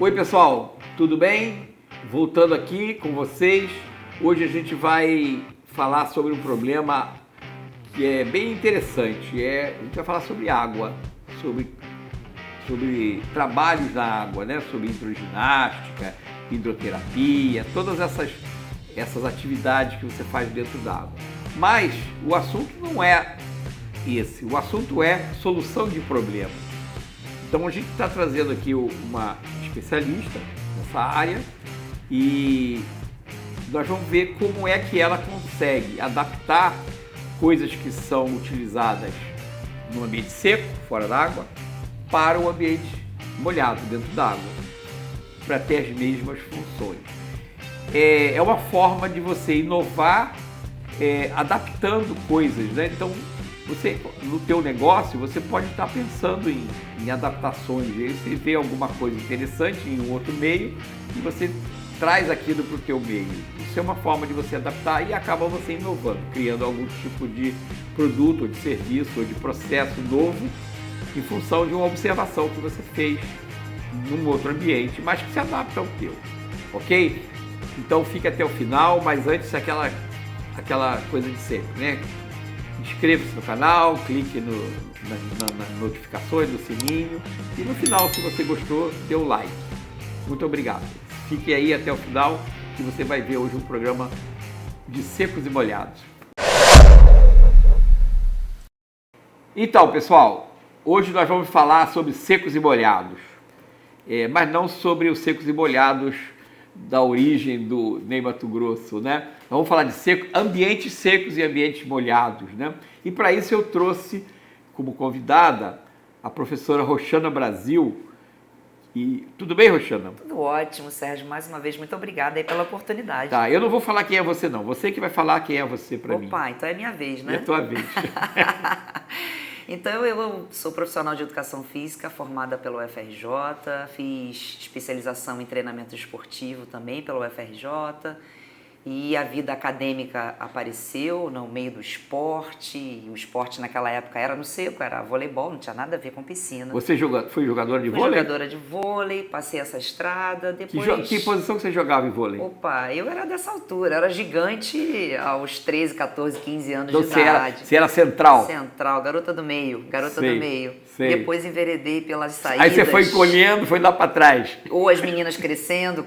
Oi pessoal, tudo bem? Voltando aqui com vocês. Hoje a gente vai falar sobre um problema que é bem interessante. A gente vai falar sobre água, sobre trabalhos na água, né? Sobre hidroginástica, hidroterapia, todas essas atividades que você faz dentro da água. Mas o assunto não é esse, o assunto é solução de problemas. Então a gente está trazendo aqui uma especialista nessa área e nós vamos ver como é que ela consegue adaptar coisas que são utilizadas no ambiente seco, fora d'água, para o ambiente molhado, dentro d'água, para ter as mesmas funções. É uma forma de você inovar adaptando coisas, né? Então, você, no teu negócio, você pode estar pensando em adaptações. E aí você vê alguma coisa interessante em um outro meio e você traz aquilo para o teu meio. Isso é uma forma de você adaptar e acaba você inovando, criando algum tipo de produto, ou de serviço, ou de processo novo em função de uma observação que você fez num outro ambiente, mas que se adapta ao teu, ok? Então fica até o final, mas antes aquela coisa de sempre, né? Inscreva-se no canal, clique nas notificações, no sininho e no final, se você gostou, dê um like. Muito obrigado. Fique aí até o final que você vai ver hoje um programa de secos e molhados. Então, pessoal, hoje nós vamos falar sobre secos e molhados, mas não sobre os secos e molhados da origem do Ney Matogrosso, né? Vamos falar de ambientes secos e ambientes molhados, né? E para isso eu trouxe como convidada a professora Roxana Brasil. E tudo bem, Roxana? Tudo ótimo, Sérgio. Mais uma vez, muito obrigada aí pela oportunidade. Tá, eu não vou falar quem é você não. Você que vai falar quem é você para mim. Opa, então é minha vez, né? É a tua vez. Então, eu sou profissional de educação física, formada pelo UFRJ, fiz especialização em treinamento esportivo também pelo UFRJ, e a vida acadêmica apareceu no meio do esporte, e o esporte naquela época era no seco, era voleibol, não tinha nada a ver com piscina. Você foi jogadora de vôlei? Fui jogadora de vôlei, passei essa estrada, depois... Que posição que você jogava em vôlei? Opa, eu era dessa altura, era gigante aos 13, 14, 15 anos Então, de idade. Você era central? Central, garota do meio, Sei. Depois enveredei pelas saídas. Aí você foi encolhendo, foi lá para trás. Ou as meninas crescendo,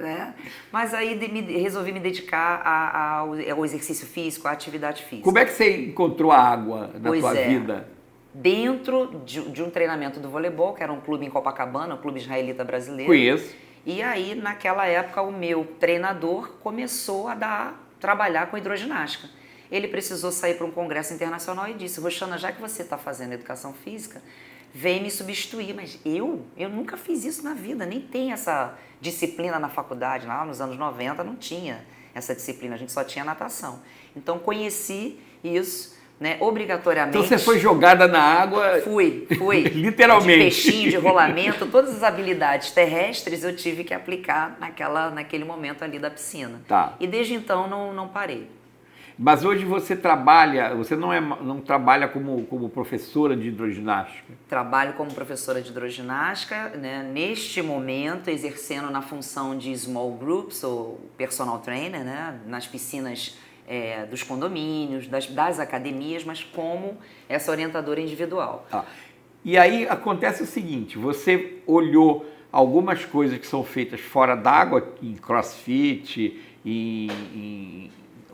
né? Mas aí resolvi me dedicar ao exercício físico, à atividade física. Como é que você encontrou a água na tua vida? Dentro de um treinamento do voleibol, que era um clube em Copacabana, um clube israelita brasileiro. Conheço. E aí, naquela época, o meu treinador começou a trabalhar com hidroginástica. Ele precisou sair para um congresso internacional e disse: Roxana, já que você está fazendo educação física, vem me substituir. Mas eu nunca fiz isso na vida, nem tem essa disciplina na faculdade. Lá nos anos 90 não tinha essa disciplina, a gente só tinha natação. Então conheci isso, né, obrigatoriamente. Então você foi jogada na água? Fui. Literalmente. De peixinho, de rolamento, todas as habilidades terrestres eu tive que aplicar naquele momento ali da piscina. Tá. E desde então não parei. Mas hoje você não trabalha como professora de hidroginástica? Trabalho como professora de hidroginástica, né, neste momento exercendo na função de small groups ou personal trainer, né, nas piscinas dos condomínios, das academias, mas como essa orientadora individual. Tá. E aí acontece o seguinte, você olhou algumas coisas que são feitas fora d'água, em crossfit, em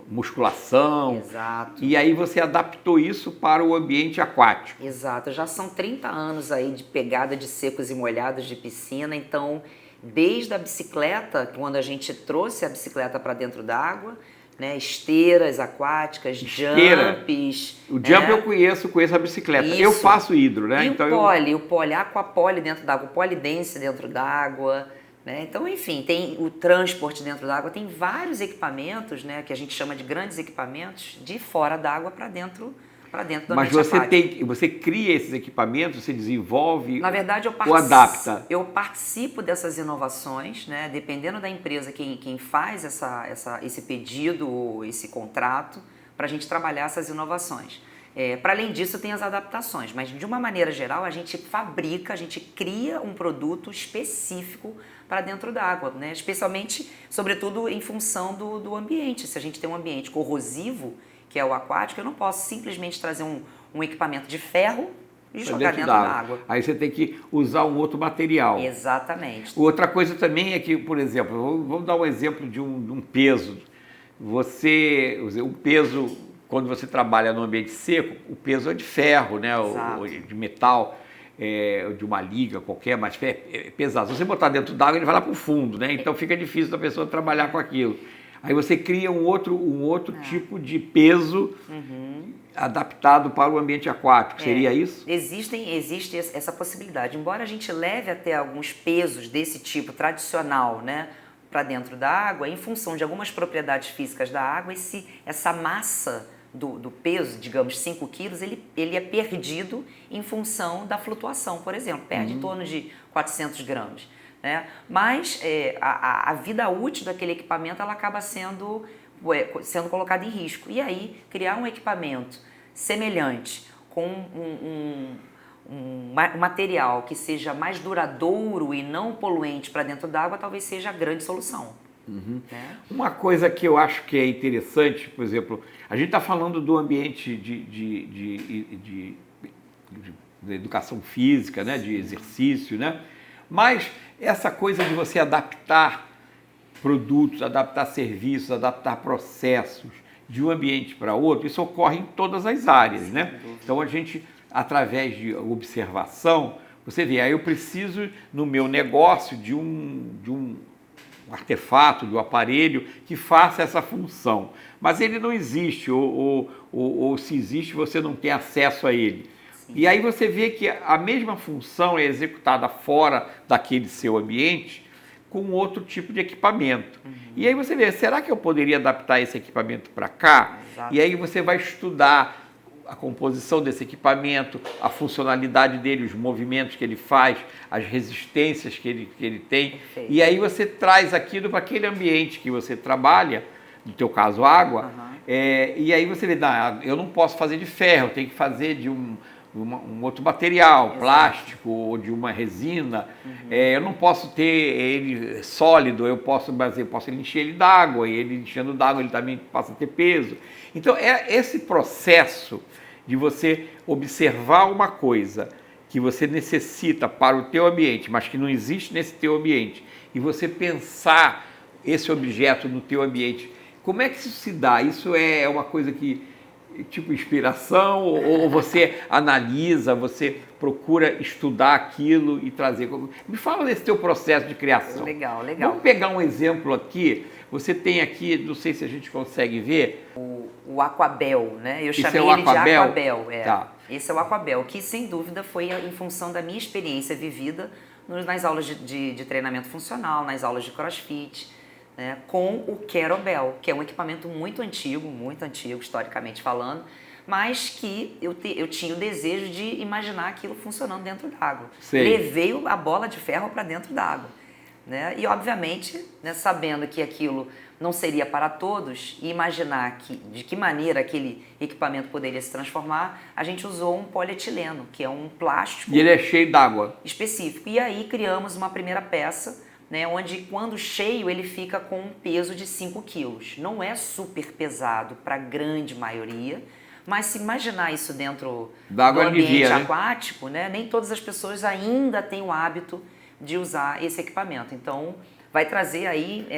musculação. Exato. E aí você adaptou isso para o ambiente aquático. Exato. Já são 30 anos aí de pegada de secos e molhados de piscina, então desde a bicicleta, quando a gente trouxe a bicicleta para dentro d'água, né, esteiras aquáticas, jumps. O jump eu conheço a bicicleta. Isso. Eu faço hidro, né? E então o pole, aquapole dentro d'água, o polidense dentro d'água. Né? Então, enfim, tem o transporte dentro d'água, tem vários equipamentos, né, que a gente chama de grandes equipamentos, de fora d'água para dentro do ambiente aquático. Mas você cria esses equipamentos, você desenvolve. Na verdade, ou adapta? Eu participo dessas inovações, né, dependendo da empresa quem faz esse pedido ou esse contrato, para a gente trabalhar essas inovações. Para além disso, tem as adaptações, mas de uma maneira geral, a gente fabrica, a gente cria um produto específico para dentro d'água, né? Especialmente, sobretudo, em função do ambiente. Se a gente tem um ambiente corrosivo, que é o aquático, eu não posso simplesmente trazer um equipamento de ferro e jogar dentro da água. Aí você tem que usar um outro material. Exatamente. Outra coisa também é que, por exemplo, vamos dar um exemplo de um peso. O peso, quando você trabalha no ambiente seco, o peso é de ferro, né? Ou de metal, de uma liga qualquer, mas é pesado. Se você botar dentro d'água, ele vai lá para o fundo, né? Então fica difícil da pessoa trabalhar com aquilo. Aí você cria um outro tipo de peso adaptado para o ambiente aquático. Seria isso? Existe essa possibilidade. Embora a gente leve até alguns pesos desse tipo tradicional, né, para dentro da água, em função de algumas propriedades físicas da água, essa massa do peso, digamos 5 quilos, ele é perdido em função da flutuação, por exemplo. Perde em torno de 400 gramas. Né? Mas a vida útil daquele equipamento ela acaba sendo colocada em risco. E aí, criar um equipamento semelhante, com um material que seja mais duradouro e não poluente para dentro d'água, talvez seja a grande solução. Né? Uma coisa que eu acho que é interessante, por exemplo, a gente está falando do ambiente de educação física, né? De exercício, né? Mas essa coisa de você adaptar produtos, adaptar serviços, adaptar processos de um ambiente para outro, isso ocorre em todas as áreas, né? Então a gente, através de observação, você vê, aí eu preciso no meu negócio de um artefato, de um aparelho que faça essa função, mas ele não existe, ou se existe você não tem acesso a ele. E aí você vê que a mesma função é executada fora daquele seu ambiente com outro tipo de equipamento. E aí você vê, será que eu poderia adaptar esse equipamento para cá? Exato. E aí você vai estudar a composição desse equipamento, a funcionalidade dele, os movimentos que ele faz, as resistências que ele tem. Perfeito. E aí você traz aquilo para aquele ambiente que você trabalha, no teu caso água, e aí você vê, eu não posso fazer de ferro, eu tenho que fazer de um outro material, Exato. plástico ou de uma resina. Eu não posso ter ele sólido, mas eu posso encher ele d'água, e ele enchendo d'água ele também passa a ter peso. Então esse processo de você observar uma coisa que você necessita para o teu ambiente, mas que não existe nesse teu ambiente, e você pensar esse objeto no teu ambiente, como é que isso se dá? Isso é uma coisa que tipo inspiração, ou você analisa, você procura estudar aquilo e trazer? Me fala desse teu processo de criação. Legal. Vamos pegar um exemplo aqui. Você tem aqui, não sei se a gente consegue ver. O Aquabel, né? Eu chamei é o ele de Aquabel? Aquabel. Tá. Esse é o Aquabel, que sem dúvida foi em função da minha experiência vivida nas aulas de treinamento funcional, nas aulas de crossfit, né, com o Kettlebell, que é um equipamento muito antigo, historicamente falando, mas que eu tinha o desejo de imaginar aquilo funcionando dentro d'água. Levei a bola de ferro para dentro d'água. Né? E, obviamente, né, sabendo que aquilo não seria para todos, e imaginar de que maneira aquele equipamento poderia se transformar, a gente usou um polietileno, que é um plástico... E ele é cheio d'água. ...específico. E aí criamos uma primeira peça, né, onde quando cheio ele fica com um peso de 5 quilos. Não é super pesado para a grande maioria, mas se imaginar isso dentro do ambiente aquático, né, nem todas as pessoas ainda têm o hábito de usar esse equipamento. Então, vai trazer aí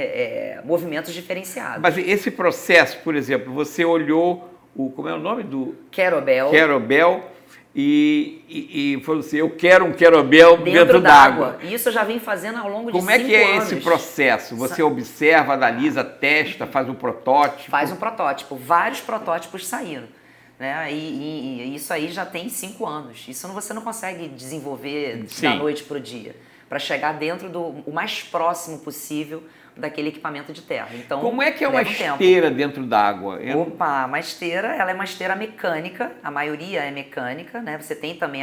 movimentos diferenciados. Mas esse processo, por exemplo, você olhou como é o nome do... Kettlebell. E falou assim, eu quero um Kettlebell dentro d'água. Isso eu já vim fazendo ao longo de 5 anos. Como é que é esse processo? Você observa, analisa, testa, faz um protótipo? Faz um protótipo. Vários protótipos saíram. Né? E isso aí já tem 5 anos. Isso você não consegue desenvolver da noite para o dia. Para chegar dentro o mais próximo possível daquele equipamento de terra. Então, como é que é uma esteira dentro d'água? Opa, uma esteira, ela é uma esteira mecânica, a maioria é mecânica, né? Você tem também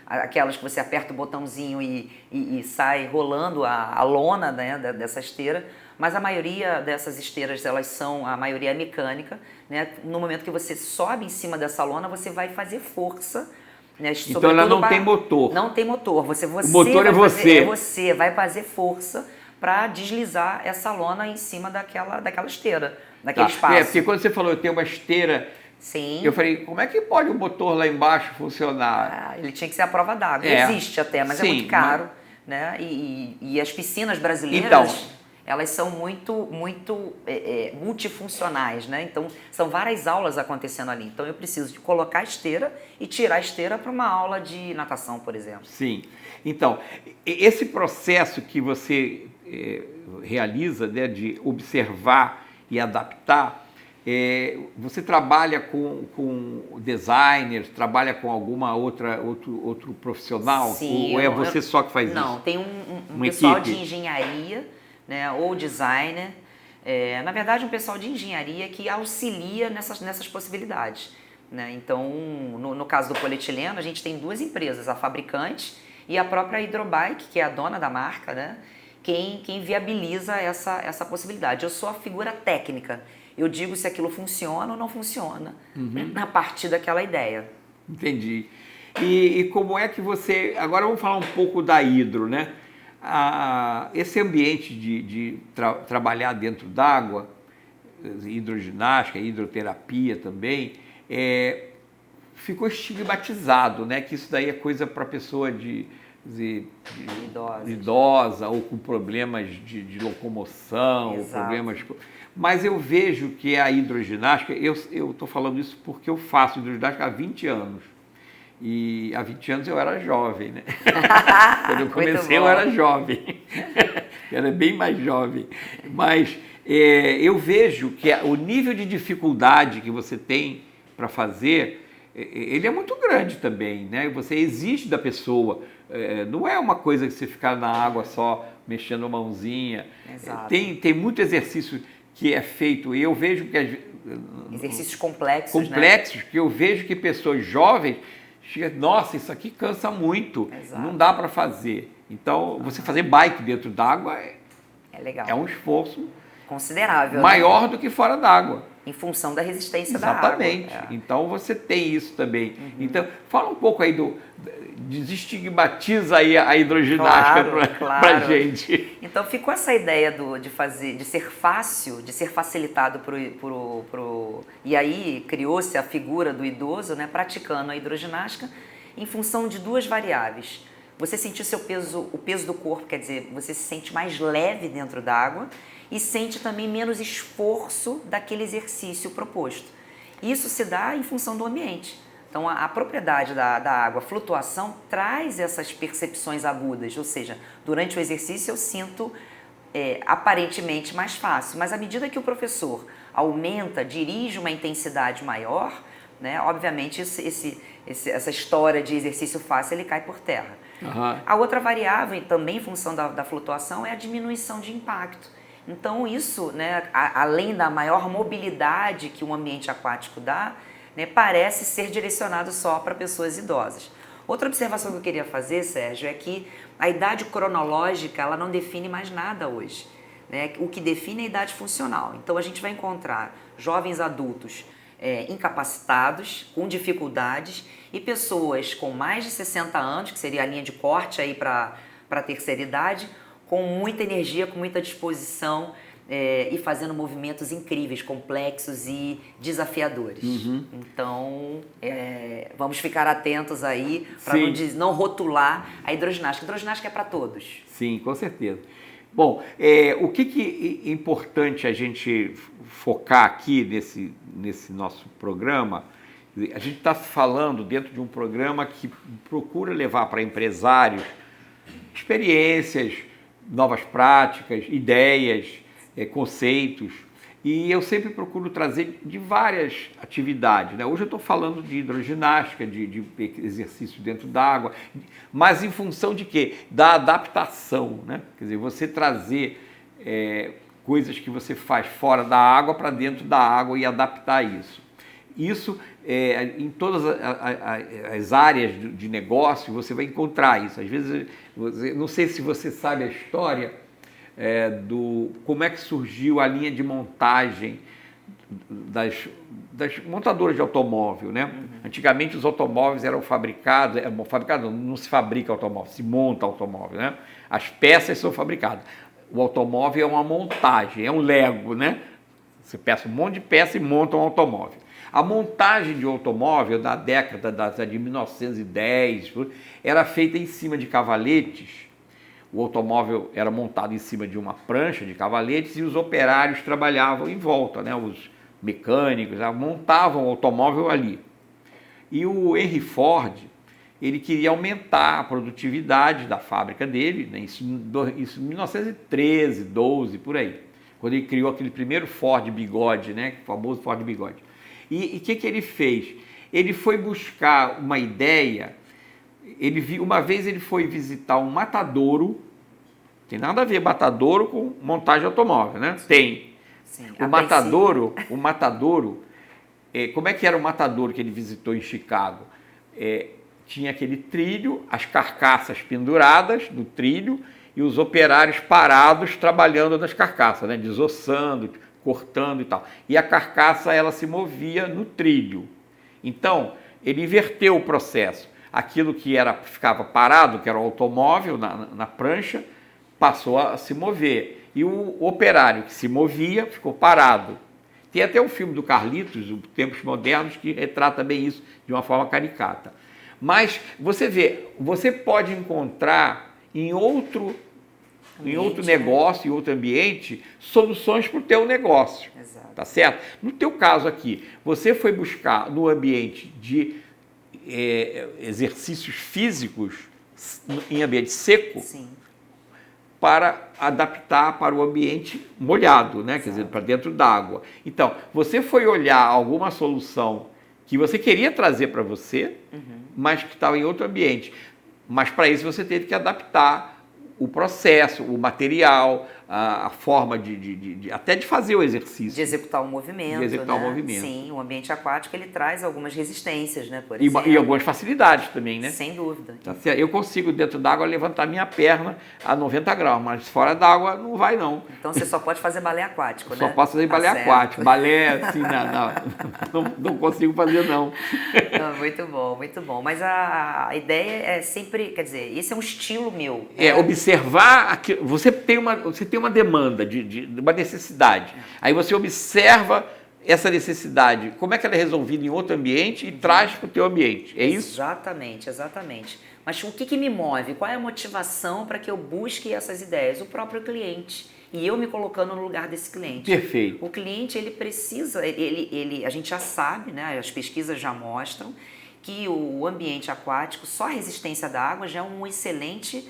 aquelas que você aperta o botãozinho e sai rolando a lona, né, dessa esteira, Mas a maioria dessas esteiras, a maioria é mecânica, né? No momento que você sobe em cima dessa lona, você vai fazer força, né? Então ela não tem motor. Não tem motor. O motor é você. Você vai fazer força para deslizar essa lona em cima daquela esteira, daquele espaço. Porque quando você falou que tem uma esteira, sim, eu falei, como é que pode o motor lá embaixo funcionar? Ele tinha que ser à prova d'água. Existe até, mas sim, é muito caro. Né? E as piscinas brasileiras, então, elas são muito multifuncionais, né? Então, são várias aulas acontecendo ali. Então, eu preciso de colocar a esteira e tirar a esteira para uma aula de natação, por exemplo. Sim. Então, esse processo que você realiza, né, de observar e adaptar, você trabalha com designers, trabalha com alguma outro profissional? Sim, ou é você só que faz isso? Não, tem um pessoal de engenharia, né, ou designer. Na verdade, um pessoal de engenharia que auxilia nessas possibilidades. Né? Então, no caso do polietileno, a gente tem duas empresas, a fabricante e a própria Hydrobike, que é a dona da marca, né? Quem viabiliza essa possibilidade. Eu sou a figura técnica. Eu digo se aquilo funciona ou não funciona, a partir daquela ideia. Entendi. E como é que você... Agora vamos falar um pouco da hidro, né? Esse ambiente de trabalhar dentro d'água, hidroginástica, hidroterapia também, ficou estigmatizado, né? Que isso daí é coisa para pessoa idosa ou com problemas de locomoção, ou problemas... Mas eu vejo que a hidroginástica, eu estou falando isso porque eu faço hidroginástica há 20 anos. E há 20 anos eu era jovem, né? Quando eu comecei eu era jovem. Eu era bem mais jovem. Mas eu vejo que o nível de dificuldade que você tem para fazer, ele é muito grande também, né? Você exige da pessoa. Não é uma coisa que você ficar na água só mexendo a mãozinha. Exato. Tem muito exercício que é feito, e eu vejo que... exercícios complexos, complexos, né? Que eu vejo que pessoas jovens chegam, nossa, isso aqui cansa muito, Exato. Não dá para fazer. Então, você fazer bike dentro d'água é legal. É um esforço considerável, maior, né? do que fora d'água. Em função da resistência da água. Exatamente. Então, você tem isso também. Então, fala um pouco aí desestigmatiza aí a hidroginástica para gente. Então ficou essa ideia de ser fácil, de ser facilitado e aí criou-se a figura do idoso, né, praticando a hidroginástica em função de duas variáveis. Você sentir o peso do corpo, quer dizer, você se sente mais leve dentro d'água e sente também menos esforço daquele exercício proposto. Isso se dá em função do ambiente. Então, a propriedade da água, a flutuação, traz essas percepções agudas, ou seja, durante o exercício eu sinto aparentemente mais fácil, mas à medida que o professor aumenta, dirige uma intensidade maior, né, obviamente essa história de exercício fácil ele cai por terra. Uhum. A outra variável, também em função da flutuação, é a diminuição de impacto. Então, isso, né, além da maior mobilidade que um ambiente aquático dá, né, parece ser direcionado só para pessoas idosas. Outra observação que eu queria fazer, Sérgio, é que a idade cronológica ela não define mais nada hoje. Né? O que define é a idade funcional. Então, a gente vai encontrar jovens adultos incapacitados, com dificuldades, e pessoas com mais de 60 anos, que seria a linha de corte aí para a terceira idade, com muita energia, com muita disposição, e fazendo movimentos incríveis, complexos e desafiadores. Uhum. Então, vamos ficar atentos aí para não rotular a hidroginástica. A hidroginástica é para todos. Sim, com certeza. Bom, o que é importante a gente focar aqui nesse nosso programa? A gente está falando dentro de um programa que procura levar para empresários experiências, novas práticas, ideias, conceitos, e eu sempre procuro trazer de várias atividades, né? Hoje eu estou falando de hidroginástica, de exercício dentro d'água, mas em função de quê? Da adaptação, né? Quer dizer, você trazer coisas que você faz fora da água para dentro da água e adaptar isso. Isso, em todas as áreas de negócio, você vai encontrar isso. Às vezes, não sei se você sabe a história como é que surgiu a linha de montagem das montadoras de automóvel, né? Antigamente os automóveis eram fabricados, não se fabrica automóvel, se monta automóvel, né? As peças são fabricadas. O automóvel é uma montagem, é um Lego, né? Você peça um monte de peça e monta um automóvel. A montagem de automóvel da década de 1910 era feita em cima de cavaletes. O automóvel era montado em cima de uma prancha de cavaletes e os operários trabalhavam em volta, né? Os mecânicos montavam o automóvel ali. E o Henry Ford, ele queria aumentar a produtividade da fábrica dele, né? Isso em 1913, 12, por aí, quando ele criou aquele primeiro Ford Bigode, né? O famoso Ford Bigode. E o que ele fez? Ele foi buscar uma ideia. Uma vez ele foi visitar um matadouro. Tem nada a ver matadouro com montagem de automóvel, né? Tem. Sim, o matadouro, como é que era o matadouro que ele visitou em Chicago? Tinha aquele trilho, as carcaças penduradas no trilho e os operários parados trabalhando nas carcaças, né? Desossando, cortando e tal. E a carcaça, ela se movia no trilho. Então, ele inverteu o processo. Aquilo que ficava parado, que era o automóvel na prancha, passou a se mover. E o operário que se movia ficou parado. Tem até um filme do Carlitos, Os Tempos Modernos, que retrata bem isso de uma forma caricata. Mas você vê, você pode encontrar em outro negócio, em outro ambiente, soluções para o teu negócio. Exato. Tá certo? No teu caso aqui, você foi buscar no ambiente de exercícios físicos, em ambiente seco, Sim. para adaptar para o ambiente molhado, né? Quer dizer, para dentro d'água. Então, você foi olhar alguma solução que você queria trazer para você, mas que estava em outro ambiente. Mas para isso você teve que adaptar o processo, o material, a forma até de fazer o exercício. De executar o movimento. De executar né? o movimento. Sim, o ambiente aquático ele traz algumas resistências, né? Por E exemplo. algumas facilidades também, né? Sem dúvida. Tá certo? Eu consigo, dentro d'água, levantar minha perna a 90 graus, mas fora d'água não vai, não. Então você só pode fazer balé aquático, né? Só posso fazer balé aquático. Balé, assim, não consigo fazer, não. Não, muito bom, muito bom. Mas a ideia é sempre, quer dizer, esse é um estilo meu. Né? Observar, você tem uma demanda, de uma necessidade. Aí você observa essa necessidade, como é que ela é resolvida em outro ambiente e traz para o teu ambiente. É isso? Exatamente, exatamente. Mas o que me move? Qual é a motivação para que eu busque essas ideias? O próprio cliente. E eu me colocando no lugar desse cliente. Perfeito. O cliente, ele precisa, a gente já sabe, né, as pesquisas já mostram que o ambiente aquático, só a resistência da água já é um excelente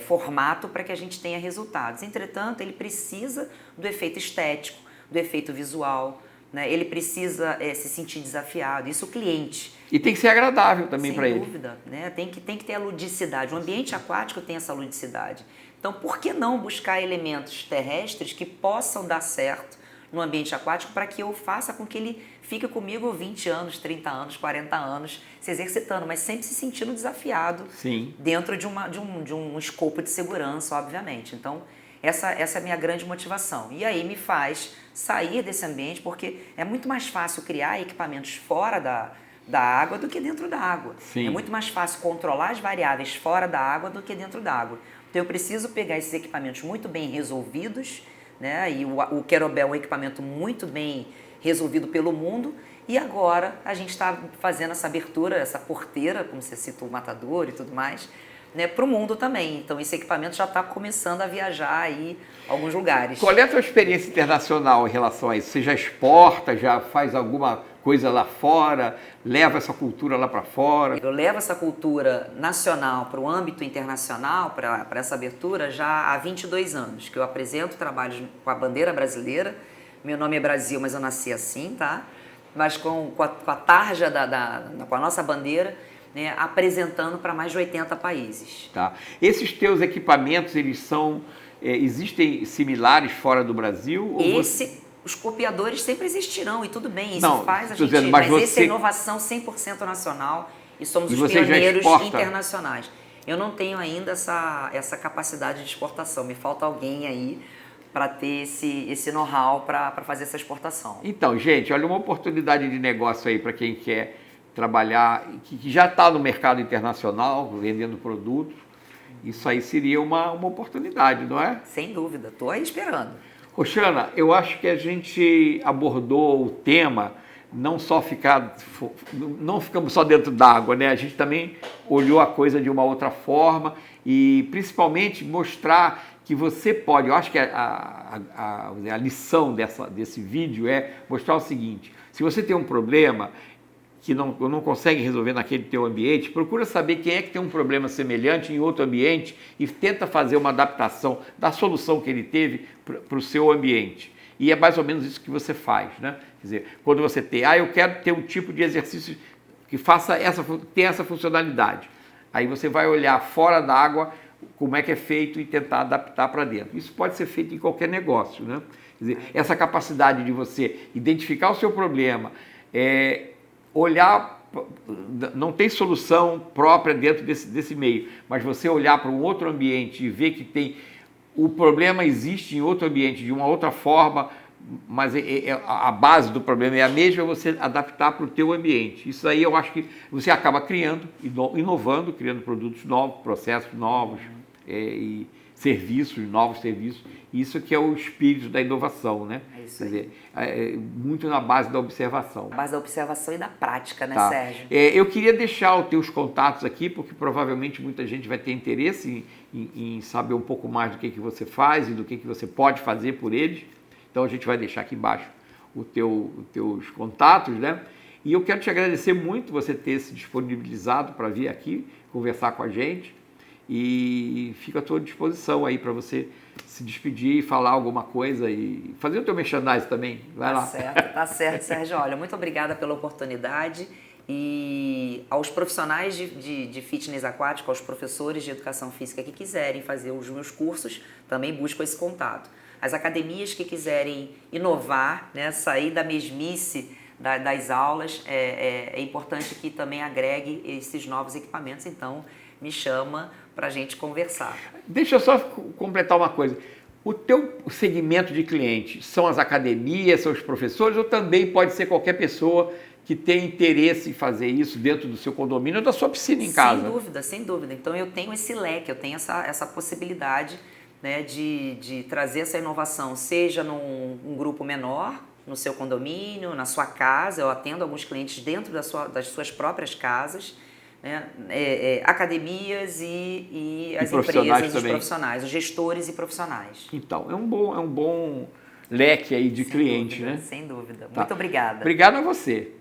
formato para que a gente tenha resultados. Entretanto, ele precisa do efeito estético, do efeito visual, né? Ele precisa se sentir desafiado, isso o cliente. E tem que ser agradável também para ele. Sem dúvida, né? Tem que ter a ludicidade. O ambiente aquático tem essa ludicidade. Então, por que não buscar elementos terrestres que possam dar certo no ambiente aquático para que eu faça com que ele fique comigo 20 anos, 30 anos, 40 anos, se exercitando, mas sempre se sentindo desafiado. Sim. Dentro de um escopo de segurança, obviamente. Então, essa é a minha grande motivação. E aí me faz sair desse ambiente, porque é muito mais fácil criar equipamentos fora da água do que dentro da água. Sim. É muito mais fácil controlar as variáveis fora da água do que dentro da água. Então eu preciso pegar esses equipamentos muito bem resolvidos, né? E o Querobel é um equipamento muito bem resolvido pelo mundo, e agora a gente está fazendo essa abertura, essa porteira, como você citou, o matador e tudo mais, né, para o mundo também. Então esse equipamento já está começando a viajar aí a alguns lugares. Qual é a tua experiência internacional em relação a isso? Você já exporta, já faz alguma coisa lá fora, leva essa cultura lá para fora? Eu levo essa cultura nacional para o âmbito internacional, para essa abertura, já há 22 anos, que eu apresento trabalhos com a bandeira brasileira. Meu nome é Brasil, mas eu nasci assim, tá? Mas com a tarja com a nossa bandeira, né, apresentando para mais de 80 países. Tá. Esses teus equipamentos, eles são... existem similares fora do Brasil? Os copiadores sempre existirão, e tudo bem, isso não, faz a gente... Mas essa é inovação 100% nacional, e somos os pioneiros internacionais. Eu não tenho ainda essa capacidade de exportação. Me falta alguém aí para ter esse know-how para fazer essa exportação. Então, gente, olha, uma oportunidade de negócio aí para quem quer trabalhar, que já está no mercado internacional, vendendo produtos. Isso aí seria uma oportunidade, não é? Sem dúvida, estou aí esperando. Roxana, eu acho que a gente abordou o tema, não ficamos só dentro d'água, né? A gente também olhou a coisa de uma outra forma e principalmente mostrar que você pode. Eu acho que a lição desse vídeo é mostrar o seguinte: se você tem um problema que não consegue resolver naquele teu ambiente, procura saber quem é que tem um problema semelhante em outro ambiente e tenta fazer uma adaptação da solução que ele teve para o seu ambiente. E é mais ou menos isso que você faz, né? Quer dizer, quando você tem, eu quero ter um tipo de exercício que tenha essa funcionalidade. Aí você vai olhar fora da água como é que é feito e tentar adaptar para dentro. Isso pode ser feito em qualquer negócio, né? Quer dizer, essa capacidade de você identificar o seu problema, olhar, não tem solução própria dentro desse meio, mas você olhar para um outro ambiente e ver que o problema existe em outro ambiente de uma outra forma, mas a base do problema é a mesma, é você adaptar para o teu ambiente. Isso aí eu acho que você acaba criando, inovando, criando produtos novos, processos novos e novos serviços. Isso que é o espírito da inovação, né? É isso. Quer dizer, muito na base da observação. A base da observação e da prática, né, Tá. Sérgio? Eu queria deixar os teus contatos aqui, porque provavelmente muita gente vai ter interesse em saber um pouco mais do que você faz e do que você pode fazer por eles. Então a gente vai deixar aqui embaixo os teus contatos, né? E eu quero te agradecer muito você ter se disponibilizado para vir aqui conversar com a gente. E fico à tua disposição aí para você se despedir, falar alguma coisa e fazer o teu merchandising também. Vai lá. Tá certo, Sérgio. Olha, muito obrigada pela oportunidade e aos profissionais de fitness aquático, aos professores de educação física que quiserem fazer os meus cursos, também busco esse contato. As academias que quiserem inovar, né, sair da mesmice das aulas, é importante que também agregue esses novos equipamentos, então me chama para a gente conversar. Deixa eu só completar uma coisa. O teu segmento de clientes são as academias, são os professores, ou também pode ser qualquer pessoa que tem interesse em fazer isso dentro do seu condomínio ou da sua piscina em casa? Sem dúvida, sem dúvida. Então eu tenho esse leque, eu tenho essa possibilidade, né, de trazer essa inovação, seja num grupo menor, no seu condomínio, na sua casa. Eu atendo alguns clientes dentro das suas próprias casas, né, academias e as empresas, os profissionais, os gestores e profissionais. Então, é um bom leque aí de cliente, né? Sem dúvida. Tá. Muito obrigada. Obrigado a você.